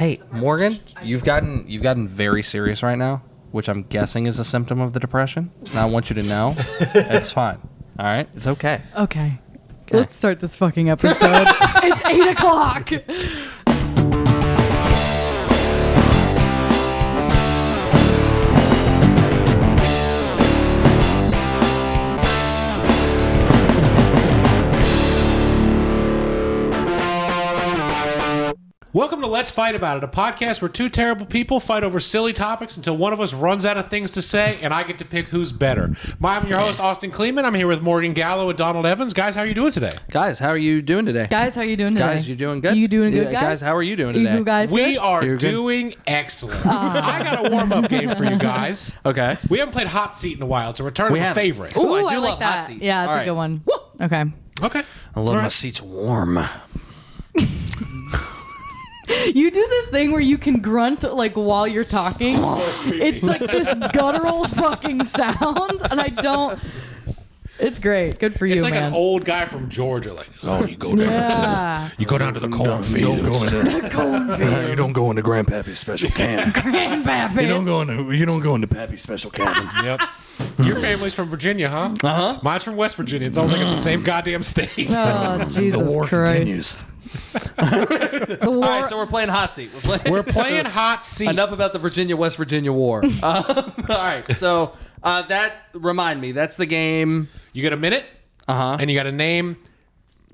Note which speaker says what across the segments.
Speaker 1: Hey, Morgan, you've gotten very serious right now, which I'm guessing is a symptom of the depression. And I want you to know it's fine. All right? It's okay.
Speaker 2: Okay. Let's start this fucking episode. It's 8 o'clock.
Speaker 3: Welcome to Let's Fight About It, a podcast where two terrible people fight over silly topics until one of us runs out of things to say, and I get to pick who's better. I'm your host, Austin Kleeman. I'm here with Morgan Gallo and Donald Evans. Guys, how are you doing today?
Speaker 1: Guys, how are you doing today?
Speaker 2: Guys, how are you doing today?
Speaker 1: Guys, you doing good?
Speaker 2: You doing good, guys?
Speaker 1: Guys, how are you doing today?
Speaker 2: You guys
Speaker 3: We
Speaker 2: good?
Speaker 3: are doing excellent. I got a warm-up game for you guys.
Speaker 1: Okay.
Speaker 3: We haven't played Hot Seat in a while. It's a return of a favorite.
Speaker 1: Ooh,
Speaker 2: Ooh,
Speaker 1: I do
Speaker 2: like
Speaker 1: love
Speaker 2: that.
Speaker 1: hot seat.
Speaker 2: Yeah, that's
Speaker 1: All
Speaker 2: a
Speaker 1: right.
Speaker 2: good one. Okay.
Speaker 3: Okay.
Speaker 1: I love my seats warm.
Speaker 2: You do this thing where you can grunt like while you're talking. It's like this guttural fucking sound, and I don't. It's great. Good for you,
Speaker 3: It's like
Speaker 2: man.
Speaker 3: an old guy from Georgia. Like, oh, you go down to the cornfields.
Speaker 4: You don't go into Grandpappy's special cabin.
Speaker 2: Grandpappy.
Speaker 4: You don't go into Pappy's special cabin.
Speaker 3: Yep. Your family's from Virginia, huh?
Speaker 1: Uh-huh.
Speaker 3: Mine's from West Virginia. It's almost like it's the same goddamn state.
Speaker 2: Oh, Jesus
Speaker 4: The war
Speaker 2: Christ.
Speaker 4: continues.
Speaker 2: The war.
Speaker 1: All right, so we're playing hot seat.
Speaker 3: We're playing Hot Seat.
Speaker 1: Enough about the Virginia-West Virginia war. All right, so remind me, that's the game.
Speaker 3: You get a minute, and you got to name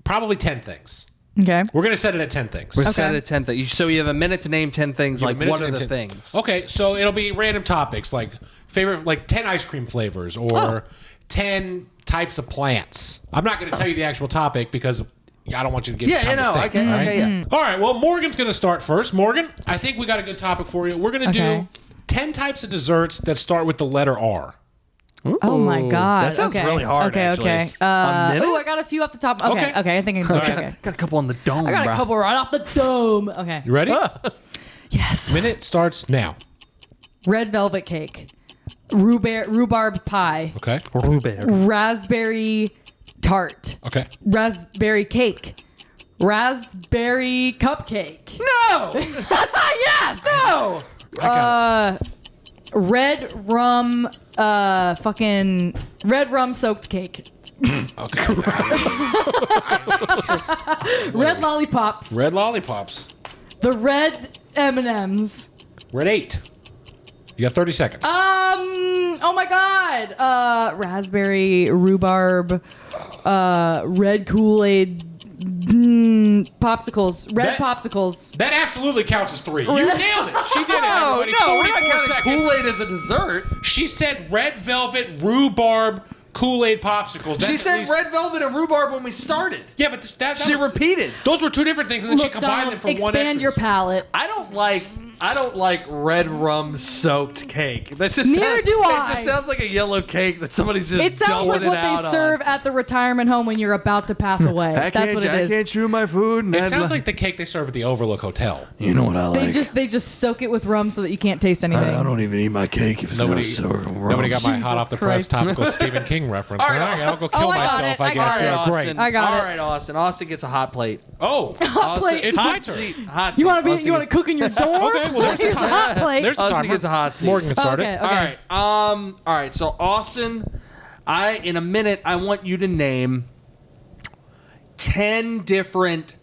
Speaker 3: probably 10 things.
Speaker 2: Okay.
Speaker 3: We're going to set it at 10 things.
Speaker 1: We're set at 10 things. So you have a minute to name 10 things.
Speaker 3: You have
Speaker 1: Like,
Speaker 3: a minute
Speaker 1: what
Speaker 3: to
Speaker 1: are
Speaker 3: name
Speaker 1: the
Speaker 3: 10
Speaker 1: things?
Speaker 3: Okay, so it'll be random topics like favorite, like 10 ice cream flavors or 10 types of plants. I'm not going to tell you the actual topic because I don't want you to give time to think,
Speaker 1: Okay,
Speaker 3: all right?
Speaker 1: okay, yeah.
Speaker 3: All right, well, Morgan's going to start first. Morgan, I think we got a good topic for you. We're going to do 10 types of desserts that start with the letter R.
Speaker 2: Oh my God.
Speaker 4: That sounds
Speaker 2: okay.
Speaker 4: really hard,
Speaker 2: Okay,
Speaker 4: actually.
Speaker 2: okay.
Speaker 4: A minute?
Speaker 2: Ooh, I got a few off the top. Okay,
Speaker 3: Okay.
Speaker 2: okay. I think I can do it. Okay.
Speaker 1: Got a couple on the dome,
Speaker 2: I got
Speaker 1: bro.
Speaker 2: a couple right off the dome. Okay.
Speaker 3: You ready?
Speaker 2: Yes.
Speaker 3: Minute starts now.
Speaker 2: Red velvet cake. Rhubarb pie.
Speaker 3: Okay.
Speaker 2: Raspberry tart.
Speaker 3: Okay.
Speaker 2: Raspberry cake. Raspberry cupcake.
Speaker 1: No!
Speaker 2: Yes!
Speaker 1: No!
Speaker 2: Red rum red rum soaked cake.
Speaker 3: Okay.
Speaker 2: Red lollipops.
Speaker 3: Red lollipops.
Speaker 2: The red M&Ms.
Speaker 3: We're at 8. You got 30 seconds.
Speaker 2: Oh my God. Raspberry, rhubarb, red Kool-Aid, popsicles, red popsicles.
Speaker 3: That absolutely counts as 3. You nailed it. She did it.
Speaker 1: No,
Speaker 3: everybody.
Speaker 1: we're not
Speaker 3: 44
Speaker 1: counting
Speaker 3: seconds.
Speaker 1: Kool-Aid as a dessert.
Speaker 3: She said red velvet, rhubarb, Kool-Aid popsicles. That's
Speaker 1: She
Speaker 3: at
Speaker 1: said
Speaker 3: least-
Speaker 1: red velvet and rhubarb when we started.
Speaker 3: Yeah, but that
Speaker 1: She
Speaker 3: was,
Speaker 1: repeated.
Speaker 3: those were 2 different things, and then she
Speaker 2: Look,
Speaker 3: combined them
Speaker 2: Donald,
Speaker 3: for one
Speaker 2: expand
Speaker 3: extra.
Speaker 2: your palate.
Speaker 1: I don't like red rum soaked cake. That just
Speaker 2: Neither do I.
Speaker 1: It just sounds like a yellow cake that somebody's just
Speaker 2: It sounds
Speaker 1: dumping
Speaker 2: like
Speaker 1: it
Speaker 2: what
Speaker 1: out
Speaker 2: they serve
Speaker 1: on.
Speaker 2: at the retirement home when you're about to pass away. That's what it
Speaker 4: I
Speaker 2: is.
Speaker 4: can't chew my food. And
Speaker 3: It sounds like the cake they serve at the Overlook Hotel.
Speaker 4: You know what I like?
Speaker 2: They just soak it with rum so that you can't taste anything.
Speaker 4: I don't even eat my cake if it's
Speaker 3: Nobody,
Speaker 4: not so
Speaker 3: nobody got my hot
Speaker 2: Jesus
Speaker 3: off the press
Speaker 2: Christ.
Speaker 3: topical Stephen King reference.
Speaker 1: All right,
Speaker 3: I'll go kill
Speaker 2: I got
Speaker 3: myself,
Speaker 2: it.
Speaker 3: I
Speaker 2: I got
Speaker 3: guess.
Speaker 2: it.
Speaker 3: Yeah, great.
Speaker 1: Austin.
Speaker 2: I got
Speaker 1: All
Speaker 2: it.
Speaker 1: right, Austin. Austin gets a hot plate.
Speaker 3: Oh,
Speaker 2: Hot plate.
Speaker 3: it's my
Speaker 1: Hot
Speaker 3: turn.
Speaker 1: seat. Hot seat.
Speaker 2: You want
Speaker 1: Austin
Speaker 2: to cook in your dorm?
Speaker 3: Okay, well, there's the
Speaker 2: Here's
Speaker 3: timer.
Speaker 2: hot plate.
Speaker 3: There's the
Speaker 1: Austin
Speaker 3: timer.
Speaker 1: gets a hot seat.
Speaker 3: Morgan can start
Speaker 2: Okay,
Speaker 3: it.
Speaker 2: okay.
Speaker 1: All right. So Austin, in a minute, I want you to name 10 different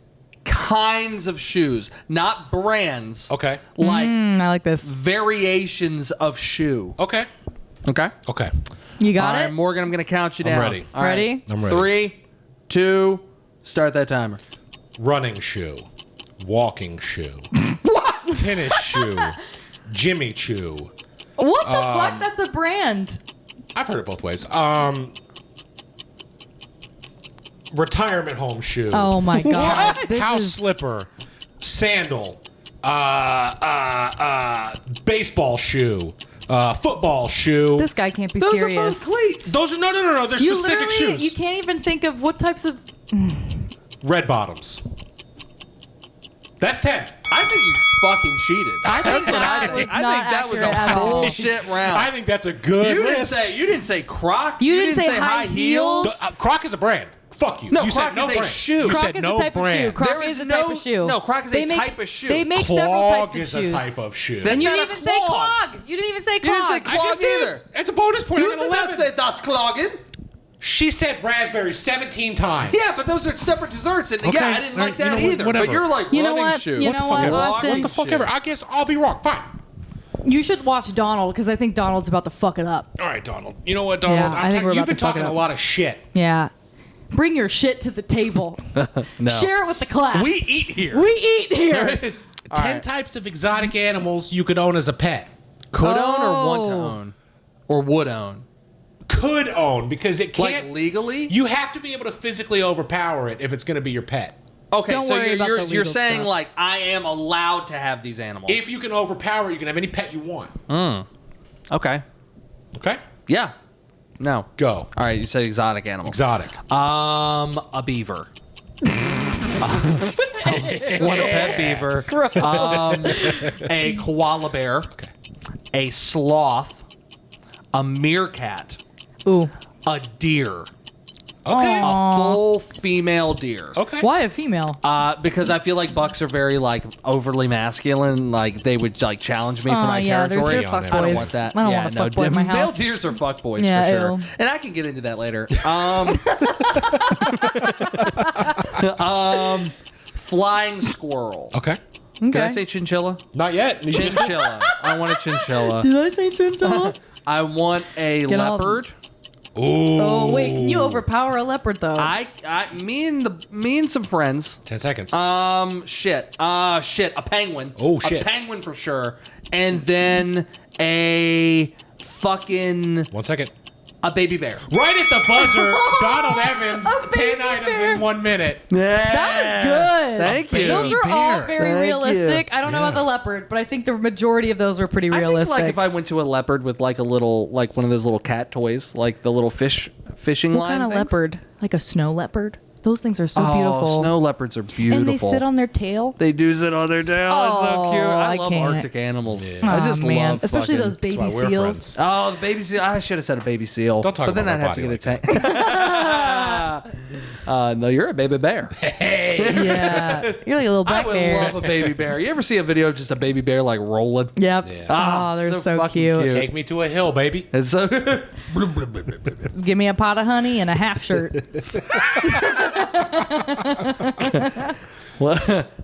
Speaker 1: kinds of shoes, not brands.
Speaker 3: Okay.
Speaker 1: Like
Speaker 2: I like this.
Speaker 1: variations of shoe.
Speaker 3: Okay.
Speaker 1: Okay.
Speaker 3: Okay.
Speaker 2: You
Speaker 1: All
Speaker 2: got
Speaker 1: right,
Speaker 2: it?
Speaker 1: Morgan, I'm going to count you
Speaker 3: I'm
Speaker 1: down.
Speaker 3: ready.
Speaker 1: All right.
Speaker 2: Ready?
Speaker 3: I'm ready.
Speaker 1: 3, 2, start that timer.
Speaker 3: Running shoe. Walking shoe. Tennis shoe. Jimmy Choo.
Speaker 2: What the fuck? That's a brand.
Speaker 3: I've heard it both ways. Retirement home shoe.
Speaker 2: Oh my God. This
Speaker 3: House
Speaker 2: is
Speaker 3: slipper. Sandal. Baseball shoe. Football shoe.
Speaker 2: This guy can't be
Speaker 1: Those
Speaker 2: serious.
Speaker 1: are both cleats.
Speaker 3: Those are no. They're
Speaker 2: You
Speaker 3: specific
Speaker 2: literally,
Speaker 3: shoes.
Speaker 2: you can't even think of what types of.
Speaker 3: Red bottoms. That's 10.
Speaker 1: I think you fucking cheated.
Speaker 2: I think
Speaker 1: That's what
Speaker 2: that
Speaker 1: I think.
Speaker 2: was
Speaker 1: I
Speaker 2: not
Speaker 1: think that was
Speaker 2: accurate at
Speaker 1: a
Speaker 2: all.
Speaker 1: bullshit round.
Speaker 3: I think that's a good
Speaker 1: you
Speaker 3: list.
Speaker 1: didn't say Croc.
Speaker 2: You didn't say high heels.
Speaker 3: Croc is a brand. Fuck you.
Speaker 1: No,
Speaker 3: you
Speaker 1: croc
Speaker 3: said no
Speaker 1: is a
Speaker 3: brand.
Speaker 1: shoe.
Speaker 3: You
Speaker 2: Croc
Speaker 3: said
Speaker 2: is
Speaker 3: no
Speaker 2: a type
Speaker 3: brand.
Speaker 2: of shoe. Croc
Speaker 1: There
Speaker 2: is
Speaker 1: is
Speaker 2: a type of shoe.
Speaker 1: No, croc is a type of shoe.
Speaker 2: They make several
Speaker 3: Clog
Speaker 2: types of
Speaker 3: is
Speaker 2: shoes.
Speaker 3: a type of shoe.
Speaker 1: That's
Speaker 2: You
Speaker 1: not
Speaker 2: didn't
Speaker 1: a
Speaker 2: even say
Speaker 1: clog.
Speaker 2: clog. You didn't even say
Speaker 1: You didn't
Speaker 2: clog.
Speaker 1: say
Speaker 3: I
Speaker 1: clog
Speaker 3: just did.
Speaker 1: either.
Speaker 3: It's a bonus point. I
Speaker 1: You
Speaker 3: got
Speaker 1: did
Speaker 3: 11.
Speaker 1: not say das Klogen.
Speaker 3: She said raspberry 17 times.
Speaker 1: Yeah, but those are separate desserts, and
Speaker 3: Okay,
Speaker 1: yeah, I didn't
Speaker 3: all
Speaker 1: like
Speaker 3: right, you
Speaker 1: that
Speaker 3: know what,
Speaker 1: either.
Speaker 3: whatever.
Speaker 1: But you're like
Speaker 2: You know
Speaker 1: running
Speaker 2: what?
Speaker 1: shoe.
Speaker 2: You
Speaker 1: What
Speaker 2: know
Speaker 1: the
Speaker 2: what,
Speaker 1: fuck ever.
Speaker 2: Austin?
Speaker 3: What the fuck ever. I guess I'll be wrong. Fine.
Speaker 2: You should watch Donald because I think Donald's about to fuck it up.
Speaker 3: All right, Donald. You know what, Donald?
Speaker 2: Yeah, I think we're
Speaker 3: you've
Speaker 2: about
Speaker 3: been
Speaker 2: to fuck
Speaker 3: talking
Speaker 2: it
Speaker 3: a
Speaker 2: up.
Speaker 3: lot of shit.
Speaker 2: Yeah. Bring your shit to the table.
Speaker 1: No.
Speaker 2: Share it with the class.
Speaker 1: We eat here.
Speaker 2: We eat here.
Speaker 3: 10 types of exotic animals you could own as a pet.
Speaker 1: Could own or want to
Speaker 2: Oh.
Speaker 1: own? Or would own?
Speaker 3: Could own because it can't.
Speaker 1: Like legally?
Speaker 3: You have to be able to physically overpower it if it's going to be your pet.
Speaker 1: Okay,
Speaker 2: Don't
Speaker 1: so
Speaker 2: worry about the
Speaker 1: you're
Speaker 2: legal
Speaker 1: saying
Speaker 2: stuff.
Speaker 1: like I am allowed to have these animals.
Speaker 3: If you can overpower it, you can have any pet you want.
Speaker 1: Okay.
Speaker 3: Okay?
Speaker 1: Yeah. No.
Speaker 3: Go.
Speaker 1: All right, you said exotic animals.
Speaker 3: Exotic.
Speaker 1: A beaver. Want a pet beaver. A koala bear.
Speaker 3: Okay.
Speaker 1: A sloth. A meerkat.
Speaker 2: Ooh.
Speaker 1: A deer.
Speaker 3: Okay.
Speaker 1: A full female deer.
Speaker 3: Okay.
Speaker 2: Why a female?
Speaker 1: Because I feel like bucks are very like overly masculine. Like they would like challenge me for my
Speaker 2: yeah, there's
Speaker 1: territory.
Speaker 2: their
Speaker 3: on
Speaker 2: fuck
Speaker 3: there.
Speaker 1: I
Speaker 2: boys.
Speaker 1: don't want that.
Speaker 2: I don't
Speaker 1: Yeah,
Speaker 2: want a
Speaker 1: no,
Speaker 2: fuck boy in my
Speaker 1: male
Speaker 2: house.
Speaker 1: deers are fuck boys
Speaker 2: Yeah,
Speaker 1: for sure,
Speaker 2: ew.
Speaker 1: and I can get into that later. Flying squirrel.
Speaker 3: Okay.
Speaker 1: Did I
Speaker 2: Okay.
Speaker 1: say chinchilla?
Speaker 3: Not yet.
Speaker 1: Chinchilla. I want a chinchilla.
Speaker 2: Did I say chinchilla?
Speaker 1: I want a
Speaker 2: Get all-
Speaker 1: leopard.
Speaker 3: Ooh.
Speaker 2: Oh wait, can you overpower a leopard though?
Speaker 1: Me and some friends.
Speaker 3: 10 seconds.
Speaker 1: Shit. A penguin.
Speaker 3: Oh, shit.
Speaker 1: A penguin for sure. And then a fucking
Speaker 3: 1 second.
Speaker 1: a baby bear.
Speaker 3: Right at the buzzer, Donald Evans, 10 items
Speaker 2: bear.
Speaker 3: in 1 minute.
Speaker 2: That was good.
Speaker 1: Thank you.
Speaker 2: Those are all
Speaker 3: bear.
Speaker 2: very
Speaker 1: Thank
Speaker 2: realistic.
Speaker 1: you.
Speaker 2: I don't know about the leopard, but I think the majority of those were pretty
Speaker 1: I think
Speaker 2: realistic.
Speaker 1: like if I went to a leopard with like a little like one of those little cat toys, like the little fishing
Speaker 2: what
Speaker 1: line
Speaker 2: kind of
Speaker 1: things.
Speaker 2: leopard? Like a snow leopard? Those things are so
Speaker 1: Oh,
Speaker 2: beautiful.
Speaker 1: snow leopards are beautiful.
Speaker 2: And they sit on their tail.
Speaker 1: They do sit on their tail. It's so cute. I
Speaker 2: I
Speaker 1: love
Speaker 2: can't.
Speaker 1: Arctic animals.
Speaker 3: Yeah.
Speaker 1: I just
Speaker 2: man.
Speaker 1: love
Speaker 2: Especially
Speaker 1: fucking-
Speaker 2: those baby
Speaker 3: That's why we're
Speaker 2: seals.
Speaker 3: friends.
Speaker 1: Oh, the baby seal. I should have said a baby seal.
Speaker 3: Don't talk
Speaker 1: but then
Speaker 3: about
Speaker 1: I'd
Speaker 3: my
Speaker 1: have to get
Speaker 3: body
Speaker 1: a tank. No, you're a baby bear.
Speaker 2: Yeah. You're like a little
Speaker 1: I
Speaker 2: black
Speaker 1: would
Speaker 2: bear.
Speaker 1: love a baby bear. You ever see a video of just a baby bear like rolling?
Speaker 2: Yep.
Speaker 3: Yeah.
Speaker 2: Oh, they're so
Speaker 1: fucking
Speaker 2: cute.
Speaker 3: Take me to a hill, baby.
Speaker 1: It's so
Speaker 2: Give me a pot of honey and a half shirt.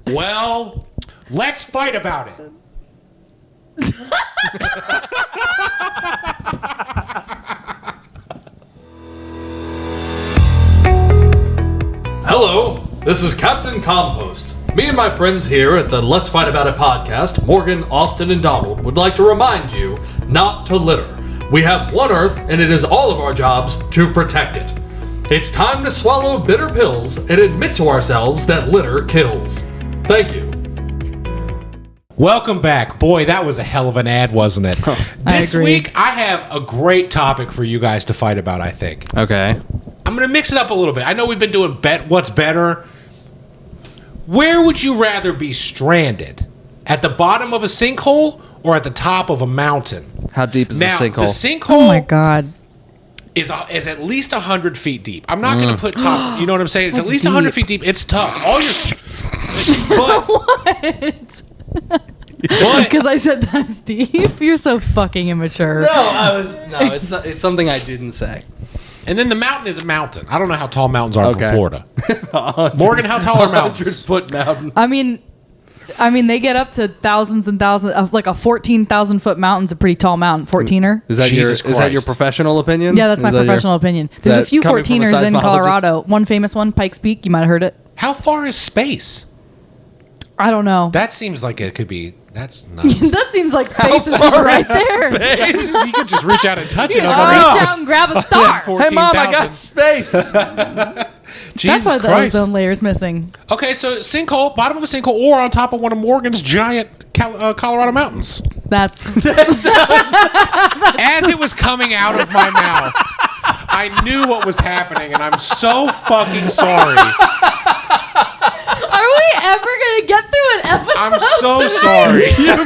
Speaker 3: Well, let's fight about it.
Speaker 4: Hello, this is Captain Compost. Me and my friends here at the Let's Fight About It podcast, Morgan, Austin, and Donald, would like to remind you not to litter. We have one Earth, and it is all of our jobs to protect it. It's time to swallow bitter pills and admit to ourselves that litter kills. Thank you.
Speaker 3: Welcome back. Boy, that was a hell of an ad, wasn't it? This
Speaker 2: agree.
Speaker 3: week, I have a great topic for you guys to fight about, I think.
Speaker 1: okay.
Speaker 3: I'm going to mix it up a little bit. I know we've been doing what's better. Where would you rather be stranded? At the bottom of a sinkhole or at the top of a mountain?
Speaker 1: How deep is
Speaker 3: Now,
Speaker 1: the
Speaker 3: the
Speaker 1: sinkhole?
Speaker 3: sinkhole
Speaker 2: Oh my god.
Speaker 3: is at least 100 feet deep. I'm not going to put tops. You know what I'm saying? It's at least 100 feet deep. It's tough. All your... But,
Speaker 2: Because I said that's deep. You're so fucking immature.
Speaker 1: It's something I didn't say.
Speaker 3: and then the mountain is a mountain. I don't know how tall mountains are
Speaker 1: Okay.
Speaker 3: from Florida. Morgan, how tall are mountains?
Speaker 1: 100-foot mountain.
Speaker 2: I mean, they get up to thousands and thousands of like a 14,000-foot mountain's a pretty tall mountain. 14er.
Speaker 1: Is that
Speaker 3: Jesus
Speaker 1: is that your
Speaker 3: Christ.
Speaker 1: professional opinion?
Speaker 2: Yeah, that's my
Speaker 1: Is that your-
Speaker 2: professional opinion. There's a
Speaker 1: that
Speaker 2: few
Speaker 1: coming from a
Speaker 2: 14ers in
Speaker 1: seismologist?
Speaker 2: Colorado. One famous one, Pikes Peak. You might have heard it.
Speaker 3: How far is space?
Speaker 2: I don't know.
Speaker 3: That seems like it could be. That's nuts.
Speaker 2: That seems like space is just right there.
Speaker 3: You could just reach out and touch it.
Speaker 2: I'll reach out and grab a star.
Speaker 1: Hey mom, I got space.
Speaker 3: Jesus
Speaker 2: That's why the
Speaker 3: Christ.
Speaker 2: ozone layer's missing.
Speaker 3: Okay, so sinkhole, bottom of a sinkhole, or on top of one of Morgan's giant Colorado mountains.
Speaker 2: That's
Speaker 3: As it was coming out of my mouth, I knew what was happening, and I'm so fucking sorry.
Speaker 2: Are we ever gonna get through an episode?
Speaker 3: I'm so
Speaker 2: tonight?
Speaker 3: sorry.
Speaker 2: Oh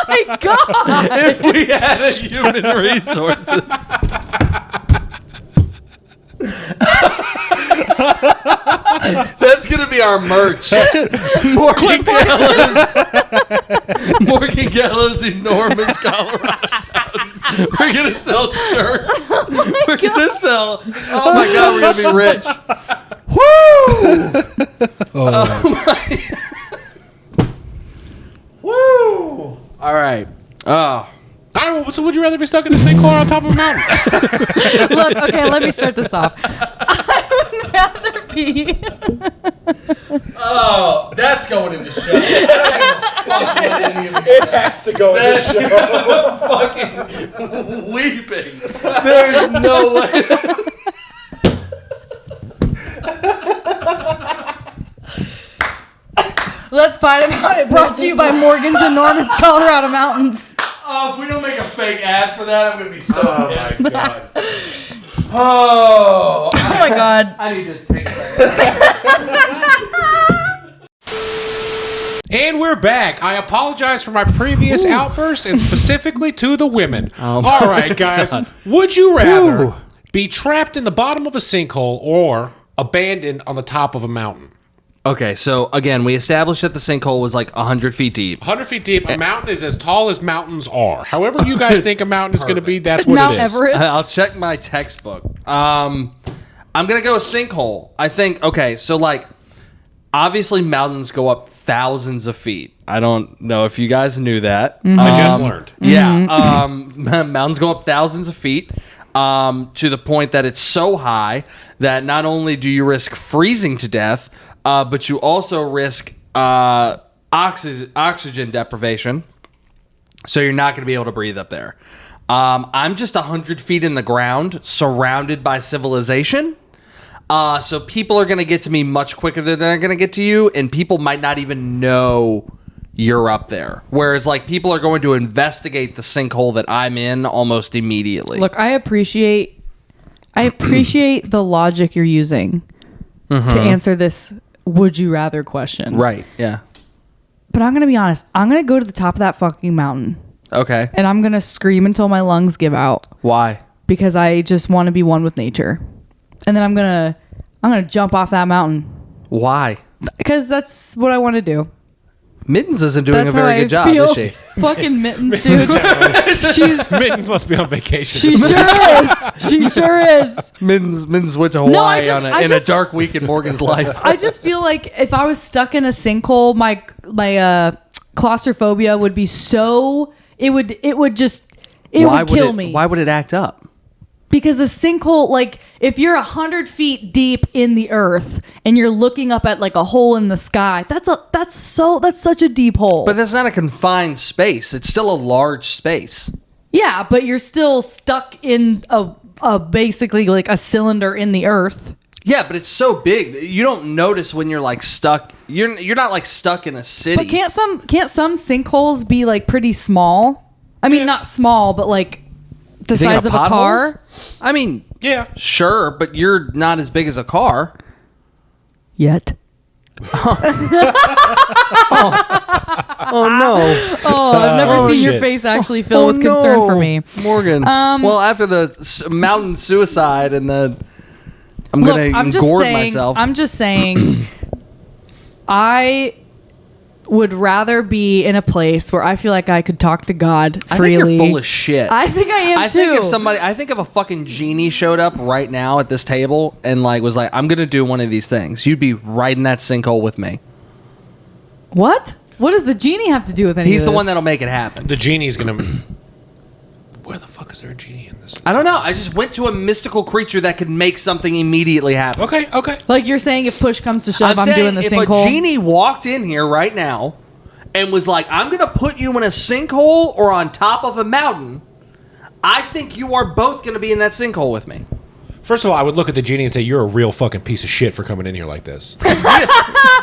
Speaker 2: my god!
Speaker 1: If we had a human resources. That's gonna be our merch. Morgan Gallo's enormous Colorado Mountains. We're gonna sell shirts. We're gonna sell. Oh my god, we're gonna be rich. Woo! Oh my. Woo! All right. Oh.
Speaker 3: All right, well, so would you rather be stuck in a sinkhole on top of a mountain?
Speaker 2: Look, okay, let me start this off. I would rather be.
Speaker 1: Oh, that's going in the show.
Speaker 5: It has to go in the show.
Speaker 1: Fucking weeping. There's no way.
Speaker 2: Let's fight about it. Brought to you by Morgan's enormous Colorado Mountains.
Speaker 1: Oh, if we don't make a fake ad for that, I'm gonna be so pissed.
Speaker 3: My God.
Speaker 1: Oh,
Speaker 2: Oh my god.
Speaker 1: I need to take that.
Speaker 3: And we're back. I apologize for my previous outburst and specifically to the women.
Speaker 1: Oh
Speaker 3: All right, guys. Would you rather be trapped in the bottom of a sinkhole or abandoned on the top of a mountain?
Speaker 1: Okay, so again, we established that the sinkhole was like 100 feet deep.
Speaker 3: 100 feet deep. A mountain is as tall as mountains are. However you guys think a mountain is going to be, that's what
Speaker 2: Mount
Speaker 3: it is.
Speaker 2: Everest.
Speaker 1: I'll check my textbook. I'm gonna go with sinkhole. I think. Okay, so like, obviously mountains go up thousands of feet. I don't know if you guys knew that.
Speaker 3: I just learned.
Speaker 1: Yeah, mountains go up thousands of feet to the point that it's so high that not only do you risk freezing to death, but you also risk oxygen deprivation. So you're not going to be able to breathe up there. I'm just 100 feet in the ground, surrounded by civilization. So people are going to get to me much quicker than they're going to get to you, and people might not even know you're up there. Whereas, like, people are going to investigate the sinkhole that I'm in almost immediately.
Speaker 2: Look, I appreciate the logic you're using to answer this would you rather question.
Speaker 1: Right, yeah.
Speaker 2: But I'm going to be honest. I'm going to go to the top of that fucking mountain
Speaker 1: Okay.
Speaker 2: and I'm going to scream until my lungs give out
Speaker 1: Why?
Speaker 2: because I just want to be one with nature. And then I'm going to jump off that mountain
Speaker 1: Why?
Speaker 2: because that's what I want to do.
Speaker 1: Mittens isn't doing
Speaker 2: That's
Speaker 1: a very
Speaker 2: how I
Speaker 1: good job,
Speaker 2: feel.
Speaker 1: is she?
Speaker 2: Fucking Mittens, dude. She's
Speaker 3: Mittens must be on vacation.
Speaker 2: she sure is. She sure is.
Speaker 1: Mittens went to Hawaii
Speaker 2: I
Speaker 1: in
Speaker 2: just-
Speaker 1: a dark week in Morgan's life.
Speaker 2: I just feel like if I was stuck in a sinkhole, my claustrophobia would be so it would kill me.
Speaker 1: Why would it act up?
Speaker 2: Because the sinkhole, like if you're 100 feet deep in the earth and you're looking up at like a hole in the sky, that's such a deep hole.
Speaker 1: But that's not a confined space. It's still a large space.
Speaker 2: yeah, but you're still stuck in a basically like a cylinder in the earth.
Speaker 1: Yeah, but it's so big that you don't notice when you're like stuck. You're not like stuck in a city.
Speaker 2: But can't some sinkholes be like pretty small? I mean, not small, but like the
Speaker 1: You thinking
Speaker 2: size of a
Speaker 1: potholes?
Speaker 2: car.
Speaker 1: I mean,
Speaker 3: Yeah.
Speaker 1: sure, but you're not as big as a car.
Speaker 2: Yet.
Speaker 1: Oh no!
Speaker 2: Oh, I've never seen your
Speaker 3: shit.
Speaker 2: face actually fill with concern for me.
Speaker 1: Morgan. Well, after the mountain suicide and the, I'm
Speaker 2: Look,
Speaker 1: gonna
Speaker 2: I'm just
Speaker 1: engorge
Speaker 2: saying.
Speaker 1: myself.
Speaker 2: I'm just saying. I would rather be in a place where I feel like I could talk to God freely.
Speaker 1: I think you're full of shit.
Speaker 2: I think I am
Speaker 1: I
Speaker 2: too.
Speaker 1: think if a fucking genie showed up right now at this table and like was like, I'm gonna do one of these things, you'd be right in that sinkhole with me.
Speaker 2: What? What does the genie have to do with anything?
Speaker 1: He's the one that'll make it happen.
Speaker 3: The genie's going to... Where the fuck is there a genie in this?
Speaker 1: I don't know. I just went to a mystical creature that could make something immediately happen.
Speaker 3: Okay.
Speaker 2: Like you're saying, if push comes to shove, I'm
Speaker 1: saying
Speaker 2: doing the
Speaker 1: if
Speaker 2: sinkhole.
Speaker 1: a genie walked in here right now and was like, I'm going to put you in a sinkhole or on top of a mountain, I think you are both going to be in that sinkhole with me.
Speaker 3: First of all, I would look at the genie and say, you're a real fucking piece of shit for coming in here like this.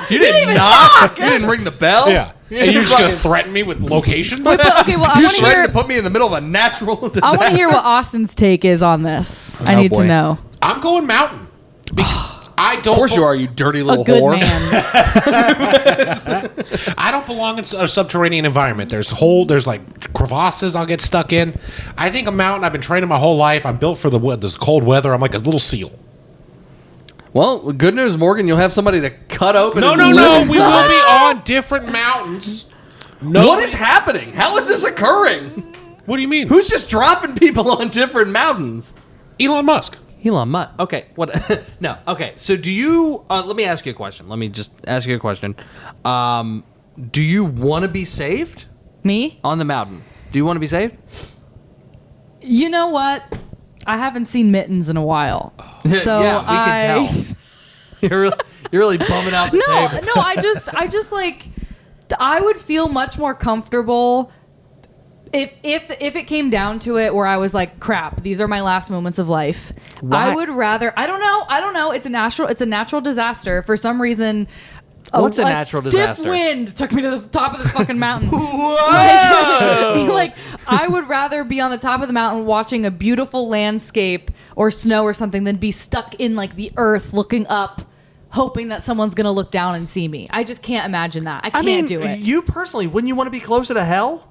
Speaker 1: You didn't knock. You didn't ring the bell.
Speaker 3: Yeah. And you're just going to threaten me with locations?
Speaker 2: Okay, well, I
Speaker 1: You're
Speaker 2: want to
Speaker 1: threatening
Speaker 2: hear.
Speaker 1: to put me in the middle of a natural disaster.
Speaker 2: I want to hear what Austin's take is on this. I need
Speaker 1: boy.
Speaker 2: to know.
Speaker 3: I'm going mountain. I don't...
Speaker 1: Of course you are, you dirty
Speaker 2: A
Speaker 1: little
Speaker 2: good
Speaker 1: whore.
Speaker 2: man.
Speaker 3: I don't belong in a subterranean environment. There's like crevasses I'll get stuck in. I think a mountain, I've been training my whole life. I'm built for this cold weather. I'm like a little seal.
Speaker 1: Well, good news, Morgan. You'll have somebody to cut open.
Speaker 3: No.
Speaker 1: and live
Speaker 3: We will
Speaker 1: inside.
Speaker 3: be on different mountains. No.
Speaker 1: What is happening? How is this occurring?
Speaker 3: What do you mean?
Speaker 1: Who's just dropping people on different mountains?
Speaker 3: Elon Musk?
Speaker 1: Elon Musk. Okay. What? No. Okay. So do you? Let me ask you a question. Let me just ask you a question. Do you want to be saved
Speaker 2: Me?
Speaker 1: on the mountain? Do you want to be saved?
Speaker 2: You know what? I haven't seen Mittens in a while. So
Speaker 1: yeah, we can tell. You're really bumming out the table.
Speaker 2: No, I just like, I would feel much more comfortable if it came down to it where I was like, crap, these are my last moments of life.
Speaker 1: Why?
Speaker 2: I would rather, I don't know. It's a natural disaster. For some reason,
Speaker 1: What's a natural disaster?
Speaker 2: Stiff wind took me to the top of this fucking mountain.
Speaker 1: Whoa!
Speaker 2: Like, I would rather be on the top of the mountain watching a beautiful landscape or snow or something than be stuck in like the earth looking up, hoping that someone's gonna look down and see me. I just can't imagine that. I can't do it.
Speaker 1: You personally, wouldn't you want to be closer to hell?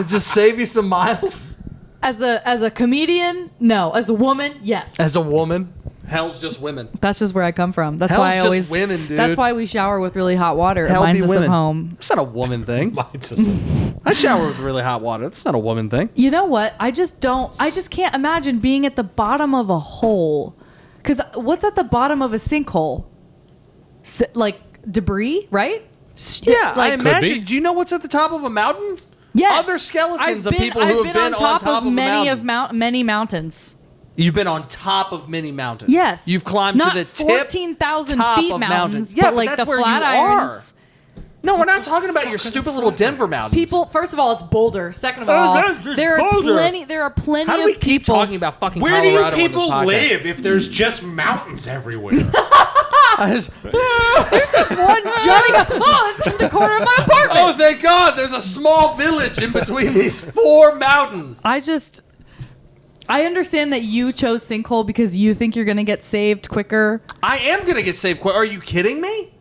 Speaker 1: Just save you some miles.
Speaker 2: As a comedian, no. As a woman, yes.
Speaker 1: As a woman, hell's just women.
Speaker 2: That's just where I come from. That's
Speaker 1: Hell's
Speaker 2: why I
Speaker 1: just
Speaker 2: always
Speaker 1: women, dude.
Speaker 2: That's why we shower with really hot water.
Speaker 1: Hell
Speaker 2: It reminds
Speaker 1: be
Speaker 2: us
Speaker 1: women.
Speaker 2: of home.
Speaker 1: It's not a woman thing. I shower with really hot water. That's not a woman thing.
Speaker 2: You know what? I just can't imagine being at the bottom of a hole. Because what's at the bottom of a sinkhole? Like debris, right?
Speaker 1: Yeah, I
Speaker 2: like,
Speaker 1: imagine. Do you know what's at the top of a mountain?
Speaker 2: yes.
Speaker 1: Other skeletons of people who have been on top of a
Speaker 2: many
Speaker 1: mountain.
Speaker 2: many mountains.
Speaker 1: You've been on top of many mountains.
Speaker 2: Yes.
Speaker 1: You've climbed
Speaker 2: Not
Speaker 1: to the tip
Speaker 2: 14,000
Speaker 1: top
Speaker 2: feet
Speaker 1: of
Speaker 2: mountains,
Speaker 1: Yeah,
Speaker 2: but like
Speaker 1: that's
Speaker 2: the
Speaker 1: where you
Speaker 2: Flatirons.
Speaker 1: No, we're not talking about your stupid little Denver mountains.
Speaker 2: People, first of all, it's Boulder. Second of all, there are plenty
Speaker 1: How do
Speaker 2: of
Speaker 1: we keep
Speaker 2: people.
Speaker 1: talking about fucking
Speaker 3: Where do
Speaker 1: Colorado
Speaker 3: you
Speaker 1: on this
Speaker 3: people
Speaker 1: podcast?
Speaker 3: live if there's just mountains everywhere?
Speaker 2: There's just one jutting up. Oh, it's in the corner of my apartment.
Speaker 1: Oh, thank God! There's a small village in between these 4 mountains.
Speaker 2: I understand that you chose Sinkhole because you think you're going to get saved quicker.
Speaker 1: I am gonna get saved quick. Are you kidding me?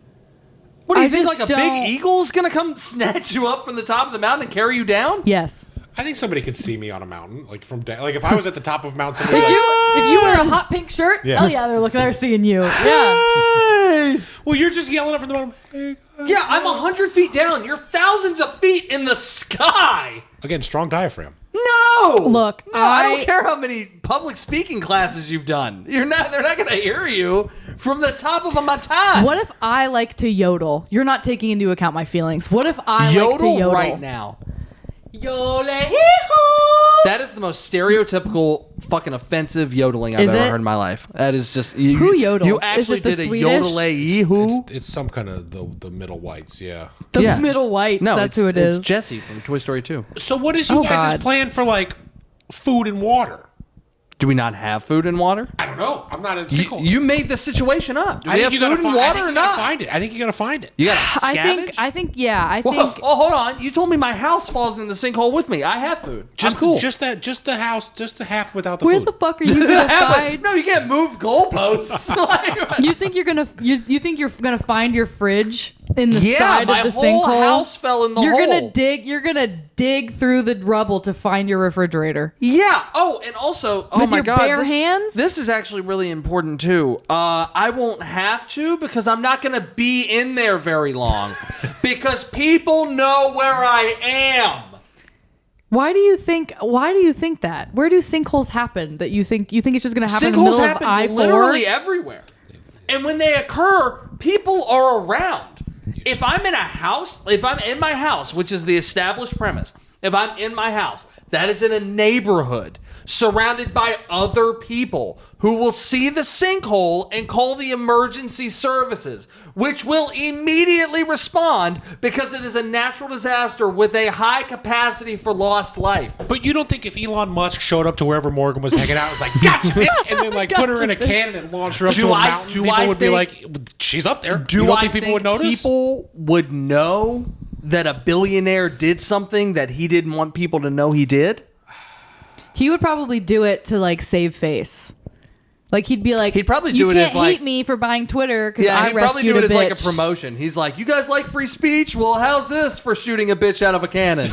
Speaker 1: What do you
Speaker 2: I
Speaker 1: think?
Speaker 2: just
Speaker 1: Like a
Speaker 2: don't-
Speaker 1: big eagle is gonna come snatch you up from the top of the mountain and carry you down?
Speaker 2: Yes.
Speaker 3: I think somebody could see me on a mountain, like like if I was at the top of a mountain. Somebody
Speaker 2: If you wear a hot pink shirt,
Speaker 3: Yeah.
Speaker 2: hell yeah, they're seeing you. Yeah.
Speaker 3: well, you're just yelling up from the bottom. Hey, guys.
Speaker 1: Yeah, I'm 100 feet down. You're thousands of feet in the sky.
Speaker 3: Again, strong diaphragm.
Speaker 1: No.
Speaker 2: Look,
Speaker 1: no, I don't care how many public speaking classes you've done. They're not going to hear you from the top of a mountain.
Speaker 2: What if I like to yodel? You're not taking into account my feelings. What if I like to
Speaker 1: Yodel
Speaker 2: yodel
Speaker 1: right now.
Speaker 2: Yodel-hee-hoo.
Speaker 1: That is the most stereotypical, fucking offensive yodeling I've
Speaker 2: Is
Speaker 1: ever
Speaker 2: it?
Speaker 1: heard in my life. That is just
Speaker 2: Who yodels?
Speaker 1: You
Speaker 2: Is
Speaker 1: actually
Speaker 2: it the
Speaker 1: did a
Speaker 2: Swedish?
Speaker 1: yodel-ee-hoo?
Speaker 3: It's some kind of the middle whites, yeah.
Speaker 2: The
Speaker 1: Yeah.
Speaker 2: middle whites.
Speaker 1: No,
Speaker 2: that's who it is.
Speaker 1: It's Jesse from Toy Story 2.
Speaker 3: So what is you
Speaker 2: Oh,
Speaker 3: guys'
Speaker 2: God.
Speaker 3: plan for like food and water?
Speaker 1: Do we not have food and water?
Speaker 3: I don't know. I'm not in Sinkhole.
Speaker 1: You made the situation up. Do we
Speaker 3: I
Speaker 1: have
Speaker 3: think
Speaker 1: food
Speaker 3: you gotta
Speaker 1: and
Speaker 3: find. I
Speaker 1: water
Speaker 3: think
Speaker 1: or
Speaker 3: you gotta
Speaker 1: not?
Speaker 3: find it. I think you gotta find it.
Speaker 1: You got to scavenge?
Speaker 2: I think
Speaker 1: Whoa, hold on. You told me my house falls in the sinkhole with me. I have food.
Speaker 3: Just
Speaker 1: I'm cool.
Speaker 3: Just the house, just the half without the
Speaker 2: where
Speaker 3: food.
Speaker 2: the fuck are you gonna find?
Speaker 1: No, you can't move goalposts. Like,
Speaker 2: You think you're gonna find your fridge in the
Speaker 1: yeah,
Speaker 2: side
Speaker 1: my
Speaker 2: of the
Speaker 1: whole
Speaker 2: sinkhole?
Speaker 1: house fell in the
Speaker 2: You're
Speaker 1: hole.
Speaker 2: gonna dig through the rubble to find your refrigerator.
Speaker 1: Yeah. Oh, and also, oh
Speaker 2: With
Speaker 1: my
Speaker 2: your
Speaker 1: God,
Speaker 2: bare
Speaker 1: this,
Speaker 2: hands?
Speaker 1: This is actually really important too. I won't have to because I'm not going to be in there very long because people know where I am.
Speaker 2: Why do you think that? Where do sinkholes happen? That you think it's just gonna happen in the
Speaker 1: Sinkholes
Speaker 2: middle of
Speaker 1: happen
Speaker 2: I-4?
Speaker 1: literally everywhere, and when they occur, people are around. If I'm in my house, which is the established premise, if I'm in my house, that is in a neighborhood surrounded by other people who will see the sinkhole and call the emergency services, which will immediately respond because it is a natural disaster with a high capacity for lost life.
Speaker 3: But you don't think if Elon Musk showed up to wherever Morgan was hanging out, was like, "Gotcha, bitch," and then like put her in a
Speaker 2: Gotcha, bitch.
Speaker 3: cannon and launched her up
Speaker 1: Do
Speaker 3: to a
Speaker 1: I-
Speaker 3: mountain,
Speaker 1: do
Speaker 3: people
Speaker 1: I
Speaker 3: would be
Speaker 1: think-
Speaker 3: like, "She's up there."
Speaker 1: Do
Speaker 3: you don't
Speaker 1: I
Speaker 3: think people would notice?
Speaker 1: People would know that a billionaire did something that he didn't want people to know he did?
Speaker 2: He would probably do it to like save face. Like he'd be like,
Speaker 1: He'd probably do
Speaker 2: you
Speaker 1: it
Speaker 2: can't
Speaker 1: as, like-
Speaker 2: hate me for buying Twitter because
Speaker 1: Yeah,
Speaker 2: I
Speaker 1: he'd probably
Speaker 2: rescued
Speaker 1: do it
Speaker 2: a
Speaker 1: as like a
Speaker 2: bitch."
Speaker 1: promotion. He's like, "You guys like free speech? Well, how's this for shooting a bitch out of a cannon?"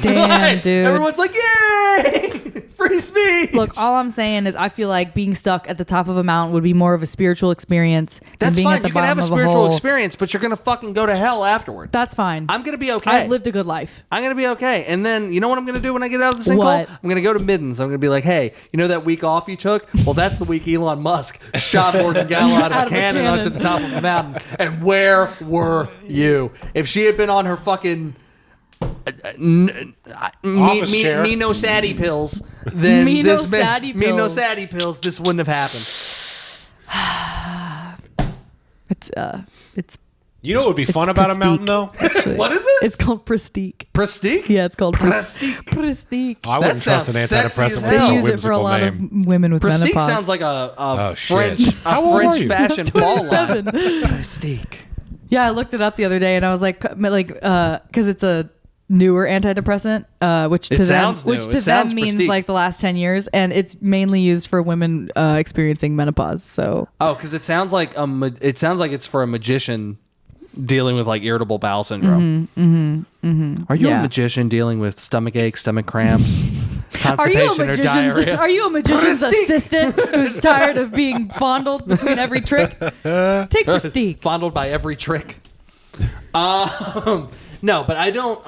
Speaker 2: Damn, dude.
Speaker 1: Everyone's like, "Yay! Free speech.
Speaker 2: Look, all I'm saying is I feel like being stuck at the top of a mountain would be more of a spiritual experience than
Speaker 1: That's
Speaker 2: being
Speaker 1: fine.
Speaker 2: at the
Speaker 1: You can
Speaker 2: bottom
Speaker 1: have a
Speaker 2: of
Speaker 1: spiritual
Speaker 2: hole.
Speaker 1: experience, but you're gonna fucking go to hell afterward.
Speaker 2: That's fine.
Speaker 1: I'm gonna be okay.
Speaker 2: I've lived a good life.
Speaker 1: I'm gonna be okay. And then you know what I'm gonna do when I get out of the sinkhole?
Speaker 2: What?
Speaker 1: I'm gonna go to Middens. I'm gonna be like, hey, you know that week off you took? Well, that's the week Elon Musk shot Morgan Gallo out of a cannon onto the top of a mountain. And where were you? If she had been on her fucking
Speaker 3: Office chair.
Speaker 1: me no saddy pills, then
Speaker 2: Me no
Speaker 1: this
Speaker 2: saddy
Speaker 1: me no
Speaker 2: pills.
Speaker 1: saddy pills, this wouldn't have happened.
Speaker 2: It's
Speaker 3: You know what would be fun about a mountain, though?
Speaker 2: actually.
Speaker 1: What is it?
Speaker 2: It's called Prestige.
Speaker 1: Prestige?
Speaker 2: Yeah, it's called
Speaker 1: Prestige.
Speaker 2: Prestige.
Speaker 3: I wouldn't trust an
Speaker 1: sounds sexy
Speaker 3: antidepressant
Speaker 1: as
Speaker 3: with
Speaker 1: hell.
Speaker 3: such
Speaker 2: They
Speaker 3: a
Speaker 2: use it for a
Speaker 3: whimsical
Speaker 2: lot
Speaker 3: name.
Speaker 2: of women with
Speaker 1: Prestige
Speaker 2: menopause.
Speaker 1: sounds like a
Speaker 3: shit.
Speaker 1: French
Speaker 3: How old are
Speaker 1: French
Speaker 3: you?
Speaker 1: fashion fall line.
Speaker 2: 27.
Speaker 1: Prestige.
Speaker 2: Yeah, I looked it up the other day and I was like, because it's a newer antidepressant, which
Speaker 1: It
Speaker 2: to them,
Speaker 1: sounds new.
Speaker 2: which to
Speaker 1: It sounds
Speaker 2: them means
Speaker 1: prestige.
Speaker 2: like the last 10 years, and it's mainly used for women experiencing menopause. So
Speaker 1: Oh, because it sounds like it's for a magician dealing with like irritable bowel syndrome. Are you
Speaker 2: Yeah.
Speaker 1: a magician dealing with stomach aches, stomach cramps,
Speaker 2: are you a
Speaker 1: constipation, or
Speaker 2: magician's
Speaker 1: diarrhea?
Speaker 2: are you a magician's
Speaker 1: Prestige.
Speaker 2: assistant who's tired of being fondled between every trick? Take Prestige.
Speaker 1: Fondled by every trick. No, but I don't.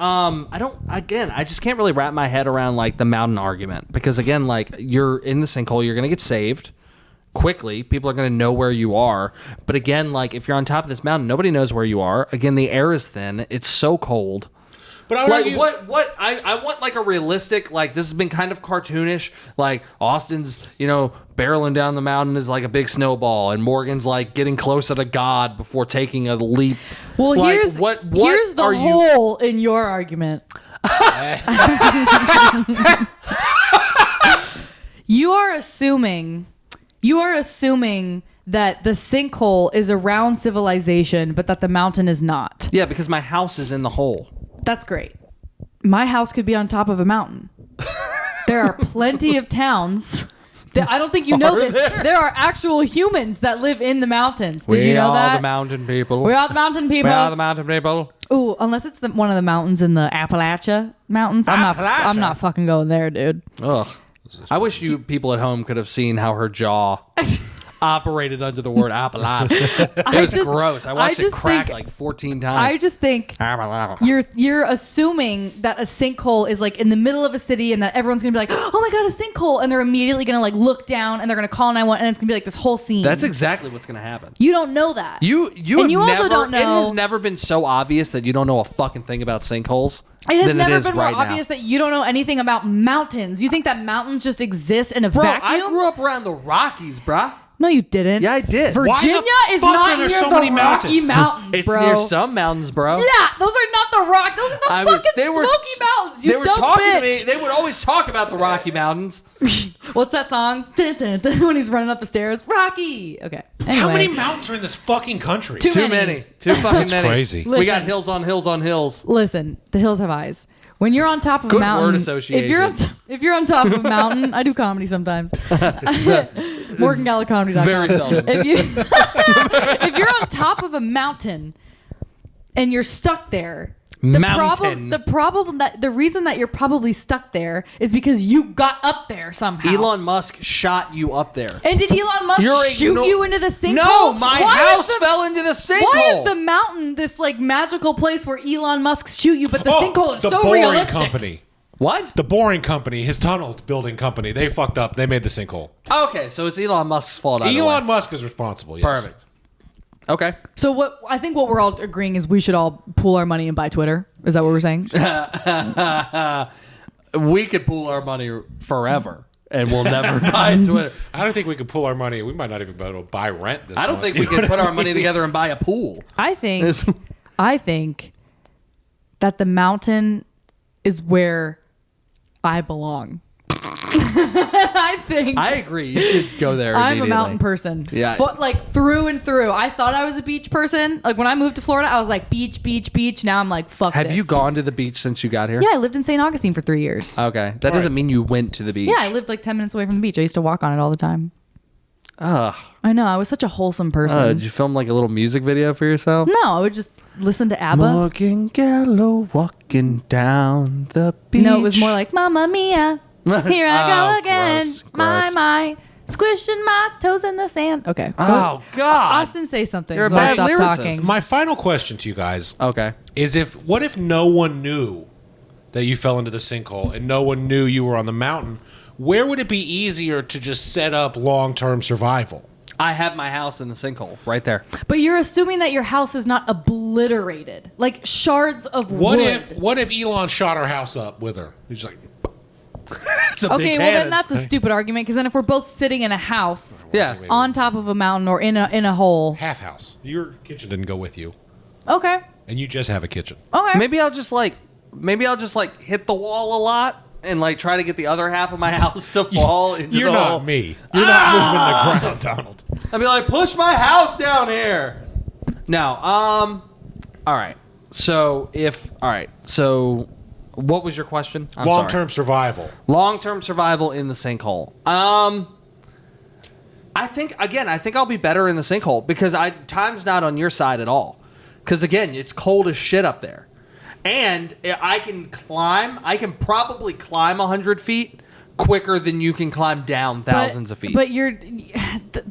Speaker 1: Again, I just can't really wrap my head around like the mountain argument because again, like you're in the sinkhole, you're gonna get saved quickly. People are gonna know where you are. But again, like if you're on top of this mountain, nobody knows where you are. Again, the air is thin. It's so cold.
Speaker 3: But I would
Speaker 1: Like
Speaker 3: argue,
Speaker 1: what I want like a realistic, like this has been kind of cartoonish, like Austin's, barreling down the mountain is like a big snowball and Morgan's like getting closer to God before taking a leap.
Speaker 2: Well,
Speaker 1: Like,
Speaker 2: here's
Speaker 1: what
Speaker 2: here's the
Speaker 1: are you
Speaker 2: hole in your argument. You are assuming that the sinkhole is around civilization, but that the mountain is not.
Speaker 1: Yeah, because my house is in the hole.
Speaker 2: That's great. My house could be on top of a mountain. There are plenty of towns. I don't think you know this. There are actual humans that live in the mountains. Did you know that?
Speaker 1: We are the mountain people.
Speaker 2: We are the mountain people.
Speaker 1: We are the mountain people.
Speaker 2: Ooh, unless it's one of the mountains in the Appalachia Mountains. I'm not fucking going there, dude.
Speaker 1: Ugh. I wish you people at home could have seen how her jaw operated under the word Appalachia. It was gross. I watched it crack like 14 times.
Speaker 2: I just think you're assuming that a sinkhole is like in the middle of a city and that everyone's gonna be like, oh my god, a sinkhole, and they're immediately gonna like look down and they're gonna call 911 and it's gonna be like this whole scene.
Speaker 1: That's exactly what's going to happen.
Speaker 2: You don't know that.
Speaker 1: You
Speaker 2: And you also don't know-
Speaker 1: It has never been so obvious that you don't know a fucking thing about sinkholes.
Speaker 2: It has
Speaker 1: than
Speaker 2: never
Speaker 1: it is
Speaker 2: been more
Speaker 1: right
Speaker 2: obvious
Speaker 1: now.
Speaker 2: that you don't know anything about mountains. You think that mountains just exist in a
Speaker 1: Bro,
Speaker 2: vacuum?
Speaker 1: I grew up around the Rockies, bruh.
Speaker 2: No, you didn't.
Speaker 1: Yeah, I did.
Speaker 2: Virginia is
Speaker 3: fuck
Speaker 2: not
Speaker 3: are there
Speaker 2: near
Speaker 3: so
Speaker 2: the
Speaker 3: many
Speaker 2: Rocky
Speaker 3: mountains?
Speaker 2: Mountains,
Speaker 1: It's
Speaker 2: bro.
Speaker 1: near some mountains, bro.
Speaker 2: Yeah, those are not the rock. Those are the fucking Smoky Mountains. You
Speaker 1: They were
Speaker 2: dumb
Speaker 1: talking
Speaker 2: bitch.
Speaker 1: to me. They would always talk about the Rocky Mountains.
Speaker 2: What's that song? Dun, dun, dun, when he's running up the stairs. Rocky. Okay. Anyway.
Speaker 3: how many mountains are in this fucking country?
Speaker 2: Too
Speaker 1: Too
Speaker 2: many.
Speaker 1: many. Too fucking
Speaker 3: That's
Speaker 1: many.
Speaker 3: crazy.
Speaker 1: We got
Speaker 2: Listen.
Speaker 1: hills on hills on hills.
Speaker 2: Listen, the hills have eyes. When you're on top of
Speaker 1: Good
Speaker 2: a mountain,
Speaker 1: word association.
Speaker 2: If you're on top of a mountain, I do comedy sometimes. MorganGalloComedy.com.
Speaker 1: Very seldom.
Speaker 2: If you're on top of a mountain and you're stuck there, the reason that you're probably stuck there is because you got up there somehow.
Speaker 1: Elon Musk shot you up there.
Speaker 2: And did Elon Musk shoot you into the sinkhole?
Speaker 1: No, my
Speaker 2: Why
Speaker 1: house
Speaker 2: is the-
Speaker 1: fell into the sinkhole.
Speaker 2: Why is the mountain this like magical place where Elon Musk shoot you, but the sinkhole is
Speaker 3: the
Speaker 2: so
Speaker 3: Boring
Speaker 2: realistic?
Speaker 3: Company.
Speaker 1: What?
Speaker 3: The Boring Company, his tunnel building company, they fucked up. They made the sinkhole.
Speaker 1: Okay, so it's Elon Musk's fault. either
Speaker 3: Elon
Speaker 1: way.
Speaker 3: Musk is responsible. Yes.
Speaker 1: Perfect. Okay.
Speaker 2: So what we're all agreeing is we should all pool our money and buy Twitter. Is that what we're saying?
Speaker 1: We could pool our money forever, and we'll never buy Twitter.
Speaker 3: I don't think we could pull our money. We might not even be able to buy rent this
Speaker 1: I don't
Speaker 3: month.
Speaker 1: think we could put our money together and buy a pool.
Speaker 2: I think that the mountain is where I belong. I
Speaker 1: agree. You should go there.
Speaker 2: I'm a
Speaker 1: immediately.
Speaker 2: mountain person.
Speaker 1: Yeah.
Speaker 2: Like through and through. I thought I was a beach person. Like when I moved to Florida, I was like beach, beach, beach. Now I'm like, fuck
Speaker 1: Have
Speaker 2: this.
Speaker 1: you gone to the beach since you got here?
Speaker 2: Yeah, I lived in St. Augustine for 3 years.
Speaker 1: Okay. That doesn't mean you went to the beach.
Speaker 2: Yeah, I lived like 10 minutes away from the beach. I used to walk on it all the time.
Speaker 1: Ugh.
Speaker 2: I know. I was such a wholesome person.
Speaker 1: Did you film like a little music video for yourself?
Speaker 2: No, I would just listen to ABBA.
Speaker 1: Morgan Gallo walking down the beach.
Speaker 2: No, it was more like Mamma Mia. Here I
Speaker 1: Oh,
Speaker 2: go again.
Speaker 1: gross, gross.
Speaker 2: My. Squishing my toes in the sand. Okay.
Speaker 1: Oh, God.
Speaker 2: Austin, say something.
Speaker 1: You're a
Speaker 2: so I
Speaker 1: bad
Speaker 2: stop
Speaker 1: lyricist.
Speaker 2: talking.
Speaker 3: My final question to you guys
Speaker 1: Okay.
Speaker 3: is what if no one knew that you fell into the sinkhole and no one knew you were on the mountain? Where would it be easier to just set up long-term survival?
Speaker 1: I have my house in the sinkhole right there.
Speaker 2: But you're assuming that your house is not obliterated, like shards of
Speaker 3: What
Speaker 2: wood.
Speaker 3: what if Elon shot her house up with her? He's like,
Speaker 1: It's a
Speaker 2: Okay,
Speaker 1: big
Speaker 2: well then
Speaker 1: cannon.
Speaker 2: that's a stupid argument because then if we're both sitting in a house
Speaker 1: Yeah.
Speaker 2: on top of a mountain or in a hole,
Speaker 3: half house. Your kitchen didn't go with you,
Speaker 2: okay,
Speaker 3: and you just have a kitchen.
Speaker 2: okay.
Speaker 1: Maybe I'll just hit the wall a lot and like try to get the other half of my house to fall into
Speaker 3: You're
Speaker 1: the
Speaker 3: not
Speaker 1: hole.
Speaker 3: me. You're not moving the ground, Donald.
Speaker 1: I'd be like, push my house down here. No. All right. So what was your question? I'm sorry.
Speaker 3: Long-term survival.
Speaker 1: Long-term survival in the sinkhole. I think I'll be better in the sinkhole because time's not on your side at all. Because again, it's cold as shit up there, and I can probably climb 100 feet quicker than you can climb down thousands of feet.
Speaker 2: But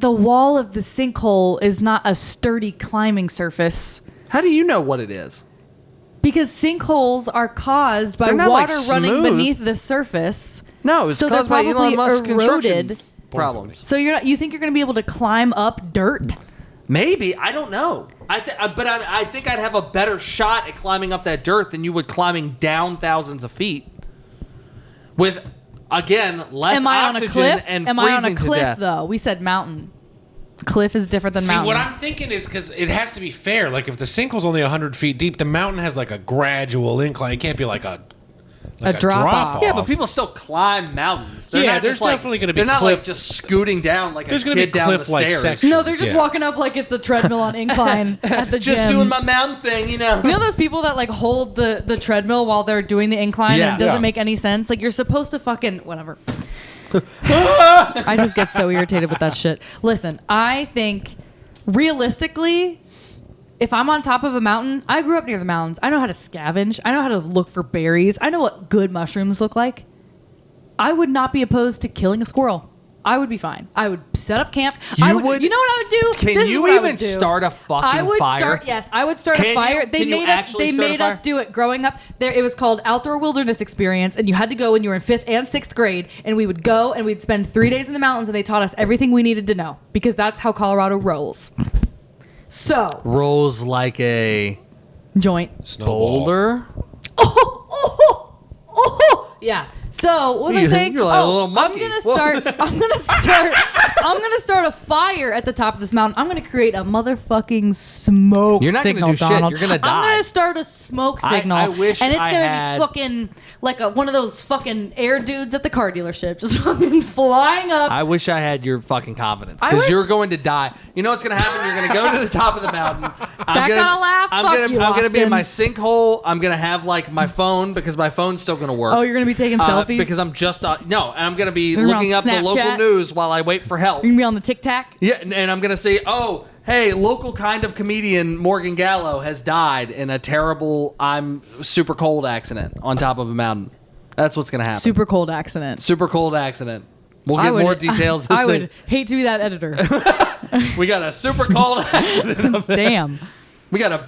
Speaker 2: the wall of the sinkhole is not a sturdy climbing surface.
Speaker 1: How do you know what it is?
Speaker 2: Because sinkholes are caused by
Speaker 1: They're not, like,
Speaker 2: water running
Speaker 1: smooth.
Speaker 2: beneath the surface.
Speaker 1: No, it's
Speaker 2: So they're
Speaker 1: caused by Elon
Speaker 2: probably
Speaker 1: Musk's construction
Speaker 2: eroded.
Speaker 1: problems.
Speaker 2: So you think you're going to be able to climb up dirt?
Speaker 1: Maybe, I don't know. But I think I'd have a better shot at climbing up that dirt than you would climbing down thousands of feet. With, again, less
Speaker 2: Am I on a
Speaker 1: oxygen
Speaker 2: cliff?
Speaker 1: and
Speaker 2: Am
Speaker 1: freezing
Speaker 2: I on a
Speaker 1: to
Speaker 2: cliff
Speaker 1: death.
Speaker 2: though? We said mountain. Cliff is different than
Speaker 3: See,
Speaker 2: mountain.
Speaker 3: what I'm thinking is because it has to be fair. Like, if the sinkhole's only 100 feet deep, the mountain has like a gradual incline. It can't be like a
Speaker 2: drop-off.
Speaker 1: Yeah, but people still climb mountains. They're
Speaker 3: Yeah,
Speaker 1: not
Speaker 3: there's
Speaker 1: just, like,
Speaker 3: definitely gonna be
Speaker 1: They're not
Speaker 3: cliff-
Speaker 1: like just scooting down like
Speaker 3: There's
Speaker 1: a
Speaker 3: gonna be
Speaker 1: kid down the
Speaker 3: cliff-like
Speaker 1: stairs.
Speaker 3: sections.
Speaker 2: No, they're just
Speaker 3: Yeah.
Speaker 2: walking up like it's a treadmill on incline at the
Speaker 1: Just
Speaker 2: gym.
Speaker 1: doing my mountain thing, you know.
Speaker 2: You know those people that like hold the treadmill while they're doing the incline
Speaker 1: Yeah.
Speaker 2: and it doesn't
Speaker 3: Yeah.
Speaker 2: make any sense? Like you're supposed to fucking whatever. I just get so irritated with that shit. Listen, I think realistically, if I'm on top of a mountain, I grew up near the mountains. I know how to scavenge. I know how to look for berries. I know what good mushrooms look like. I would not be opposed to killing a squirrel. I would be fine. I would set up camp.
Speaker 1: You
Speaker 2: You
Speaker 1: would-
Speaker 2: know what I would do?
Speaker 1: Can
Speaker 2: This is
Speaker 1: you
Speaker 2: what I would
Speaker 1: even
Speaker 2: do.
Speaker 1: start a fucking
Speaker 2: I would
Speaker 1: fire?
Speaker 2: start. Yes, I would start
Speaker 1: Can
Speaker 2: a
Speaker 1: you-
Speaker 2: fire. They
Speaker 1: can you
Speaker 2: made us.
Speaker 1: actually
Speaker 2: They
Speaker 1: start a
Speaker 2: made us
Speaker 1: fire?
Speaker 2: do it growing up. There, it was called Outdoor Wilderness Experience, and you had to go when you were in 5th and 6th grade. And we would go and we'd spend 3 days in the mountains, and they taught us everything we needed to know because that's how Colorado rolls. So
Speaker 1: Rolls like a
Speaker 2: joint.
Speaker 3: Snowball.
Speaker 1: boulder.
Speaker 2: Yeah. So what was I
Speaker 1: You-
Speaker 2: saying?
Speaker 1: you're like a little monkey.
Speaker 2: I'm
Speaker 1: What
Speaker 2: gonna
Speaker 1: was
Speaker 2: start. I'm gonna start a fire at the top of this mountain. I'm gonna create a motherfucking smoke
Speaker 1: You're not gonna
Speaker 2: signal,
Speaker 1: do shit.
Speaker 2: Donald.
Speaker 1: You're gonna
Speaker 2: I'm
Speaker 1: die.
Speaker 2: gonna start a smoke signal.
Speaker 1: I wish
Speaker 2: and it's
Speaker 1: I
Speaker 2: gonna
Speaker 1: had-
Speaker 2: be fucking like one of those fucking air dudes at the car dealership, just fucking flying up.
Speaker 1: I wish I had your fucking confidence
Speaker 2: I
Speaker 1: because
Speaker 2: wish-
Speaker 1: you're going to die. You know what's going to happen? You're going to go to the top of the mountain.
Speaker 2: Back on a laugh? Fuck you,
Speaker 1: I'm gonna be in
Speaker 2: Austin.
Speaker 1: my sinkhole. I'm going to have like my phone because my phone's still going to work.
Speaker 2: Oh, you're gonna be taking selfies?
Speaker 1: because I'm just no, and I'm going to be
Speaker 2: You're
Speaker 1: looking
Speaker 2: on
Speaker 1: up the local
Speaker 2: Snapchat?
Speaker 1: news while I wait for help.
Speaker 2: You're gonna be on the Tic Tac.
Speaker 1: Yeah, and I'm gonna say, oh, hey, local kind of comedian Morgan Gallo has died in a terrible, I'm super cold accident on top of a mountain. That's what's gonna happen.
Speaker 2: Super cold accident.
Speaker 1: Super cold accident. We'll
Speaker 2: I
Speaker 1: get
Speaker 2: would-
Speaker 1: more details. as
Speaker 2: I
Speaker 1: they-
Speaker 2: would hate to be that editor.
Speaker 1: We got a super cold accident up there.
Speaker 2: Damn.
Speaker 1: We got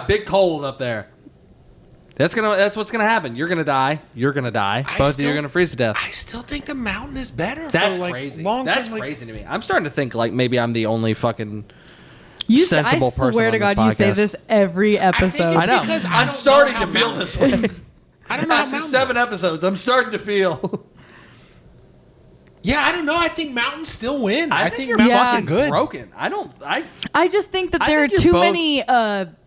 Speaker 1: big cold up there. That's what's gonna happen. You're gonna die. You're gonna die. Both of you are gonna freeze to death.
Speaker 3: I still think the mountain is better.
Speaker 1: That's
Speaker 3: for, like,
Speaker 1: crazy.
Speaker 3: Long
Speaker 1: That's
Speaker 3: term,
Speaker 1: crazy to me. I'm starting to think like maybe I'm the only fucking
Speaker 2: You
Speaker 1: sensible person
Speaker 2: I swear
Speaker 1: on
Speaker 2: to
Speaker 1: this
Speaker 2: God, you say
Speaker 1: podcast.
Speaker 2: this every episode.
Speaker 3: it's
Speaker 1: I know.
Speaker 3: because I
Speaker 1: I'm
Speaker 3: don't
Speaker 1: starting
Speaker 3: know
Speaker 1: to
Speaker 3: how
Speaker 1: feel
Speaker 3: mountains
Speaker 1: this way.
Speaker 3: I don't know how
Speaker 1: After
Speaker 3: mountains
Speaker 1: 7 episodes, I'm starting to feel.
Speaker 3: Yeah, I don't know. I think mountains still win. I think
Speaker 1: you're
Speaker 3: mountains
Speaker 1: fucking
Speaker 3: are good.
Speaker 1: broken.
Speaker 2: I just think that
Speaker 1: I
Speaker 2: there are
Speaker 1: think you're
Speaker 2: too
Speaker 1: both-
Speaker 2: many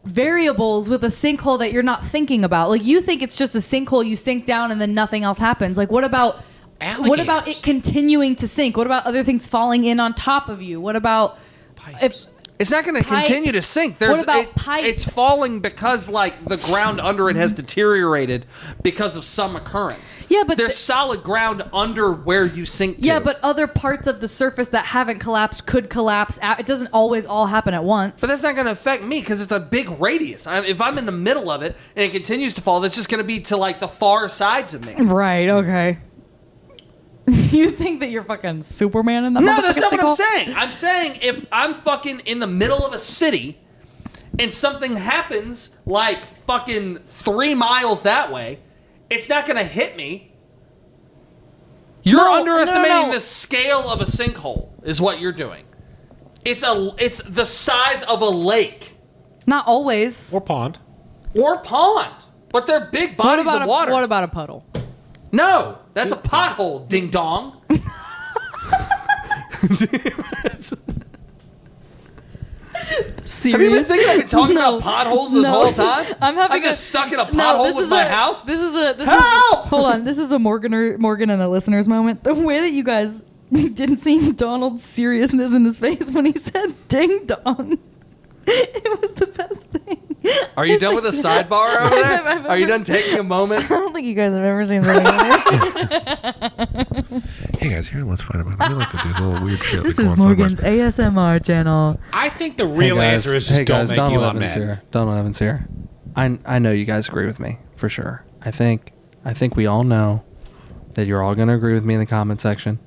Speaker 2: variables with a sinkhole that you're not thinking about. Like you think it's just a sinkhole, you sink down and then nothing else happens. Like what about
Speaker 3: Alligators.
Speaker 2: it continuing to sink? What about other things falling in on top of you? What about
Speaker 3: Pipes.
Speaker 1: It's not going to
Speaker 2: Pipes.
Speaker 1: continue to sink.
Speaker 2: What about
Speaker 1: It's
Speaker 2: pipes?
Speaker 1: falling because like the ground under it has deteriorated because of some occurrence.
Speaker 2: Yeah, but
Speaker 1: there's solid ground under where you sink to.
Speaker 2: Yeah, but other parts of the surface that haven't collapsed could collapse. It doesn't always all happen at once.
Speaker 1: But that's not going to affect me because it's a big radius. If I'm in the middle of it and it continues to fall, that's just going to be to like the far sides of me.
Speaker 2: right. Okay. You think that you're fucking Superman in that?
Speaker 1: No, that's not what I'm
Speaker 2: sinkhole?
Speaker 1: saying. I'm saying if I'm fucking in the middle of a city and something happens like fucking 3 miles that way, it's not going to hit me. You're underestimating the scale of a sinkhole is what you're doing. It's the size of a lake.
Speaker 2: Not always.
Speaker 3: Or pond.
Speaker 1: Or pond. But they're big bodies of water.
Speaker 2: What about a puddle?
Speaker 1: No, that's a pothole, ding dong.
Speaker 2: Serious?
Speaker 1: Have you been thinking I've been talking about potholes this whole time?
Speaker 2: I'm
Speaker 1: just stuck in a pothole with my house.
Speaker 2: This is
Speaker 1: Help!
Speaker 2: Hold on. This is a Morgan and the listeners moment. The way that you guys didn't see Donald's seriousness in his face when he said "ding dong." It was the best thing.
Speaker 1: Are you done with the sidebar over there? Are you done taking a moment?
Speaker 2: I don't think you guys have ever seen something like that.
Speaker 6: Hey guys, here, let's fight about it. We like to do this little weird shit.
Speaker 2: This is Morgan's ASMR channel.
Speaker 3: I think the real answer is just don't make
Speaker 1: Donald
Speaker 3: Elon
Speaker 1: Evans
Speaker 3: mad.
Speaker 1: here. Donald Evans here. I know you guys agree with me for sure. I think we all know that you're all going to agree with me in the comment section,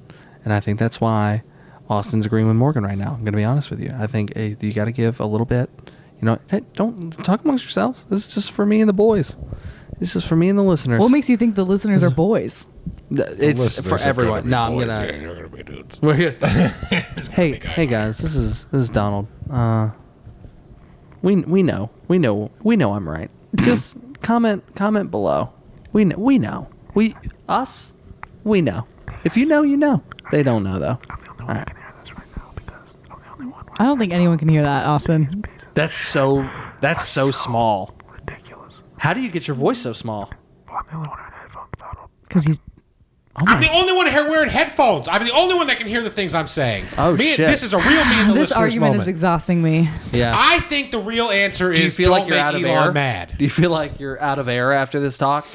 Speaker 1: and I think that's why Austin's agreeing with Morgan right now. I'm going to be honest with you. I think you got to give a little bit. You know, hey, don't talk amongst yourselves. This is just for me and the boys. This is for me and the listeners.
Speaker 2: What makes you think the listeners are boys?
Speaker 1: It's for everyone. No, I'm gonna.
Speaker 6: Yeah, you're gonna be dudes.
Speaker 1: We're gonna hey guys, this is Donald. We know I'm right. Just comment below. We know. We know. We know. If you know, you know. They don't know though. All right.
Speaker 2: I don't think anyone can hear that, Austin.
Speaker 1: That's so small. How do you get your voice so small?
Speaker 2: Because he's.
Speaker 3: I'm the only one here wearing headphones. I'm the only one that can hear the things I'm saying.
Speaker 1: Oh,
Speaker 3: shit.
Speaker 1: shit.
Speaker 3: This is a real me and the
Speaker 2: This
Speaker 3: listeners
Speaker 2: argument
Speaker 3: moment.
Speaker 2: is exhausting me.
Speaker 1: Yeah.
Speaker 3: I think the real answer
Speaker 1: Do you
Speaker 3: is
Speaker 1: feel
Speaker 3: don't
Speaker 1: like you're
Speaker 3: make
Speaker 1: out of
Speaker 3: Elon
Speaker 1: air?
Speaker 3: mad.
Speaker 1: Do you feel like you're out of air after this talk?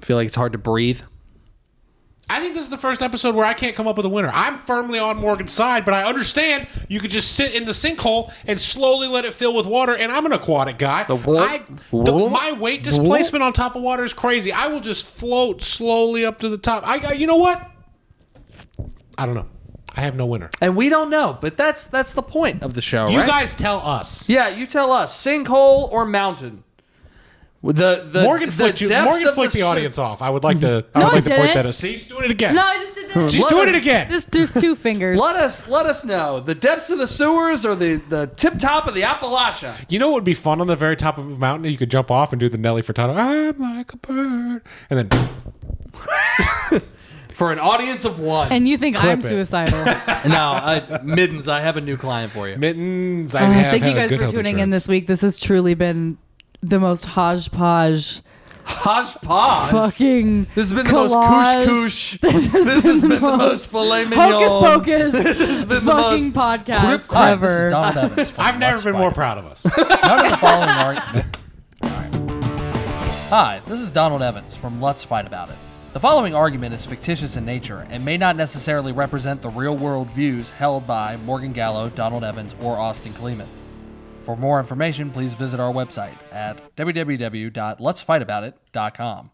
Speaker 1: Feel like it's hard to breathe?
Speaker 3: I think this is the first episode where I can't come up with a winner. I'm firmly on Morgan's side, but I understand you could just sit in the sinkhole and slowly let it fill with water, and I'm an aquatic guy. My weight displacement on top of water is crazy. I will just float slowly up to the top. You know what? I don't know. I have no winner.
Speaker 1: And we don't know, but that's the point of the show,
Speaker 3: You
Speaker 1: right?
Speaker 3: guys tell us.
Speaker 1: Yeah, you tell us. Sinkhole or mountain?
Speaker 3: Morgan flicked the audience off. I would like to point that out. See, she's doing it again.
Speaker 2: No, I just did that.
Speaker 3: She's doing it again.
Speaker 2: There's 2 fingers.
Speaker 1: Let us know the depths of the sewers or the tip top of the Appalachia.
Speaker 3: You know what would be fun on the very top of a mountain? You could jump off and do the Nelly Furtado. I'm like a bird, and then
Speaker 1: For an audience of one.
Speaker 2: And you think I'm
Speaker 3: it.
Speaker 2: suicidal.
Speaker 1: No, Middens, I have a new client for you.
Speaker 3: mittens.
Speaker 2: Thank you guys for tuning in this week. This has truly been the most hodgepodge
Speaker 1: Hodgepodge.
Speaker 2: fucking
Speaker 1: This has been the
Speaker 2: collage.
Speaker 1: most kush. This has been the most filet mignon.
Speaker 2: hocus pocus
Speaker 1: This has been the
Speaker 2: fucking
Speaker 1: most
Speaker 2: podcast
Speaker 1: Hi,
Speaker 2: ever.
Speaker 7: This is Donald Evans. from
Speaker 3: I've never
Speaker 7: Let's
Speaker 3: been
Speaker 7: Fight
Speaker 3: more
Speaker 7: It.
Speaker 3: proud of us.
Speaker 7: None of the following are. Hi, this is Donald Evans from Let's Fight About It. The following argument is fictitious in nature and may not necessarily represent the real-world views held by Morgan Gallo, Donald Evans, or Austin Kleeman. For more information, please visit our website at www.letsfightaboutit.com.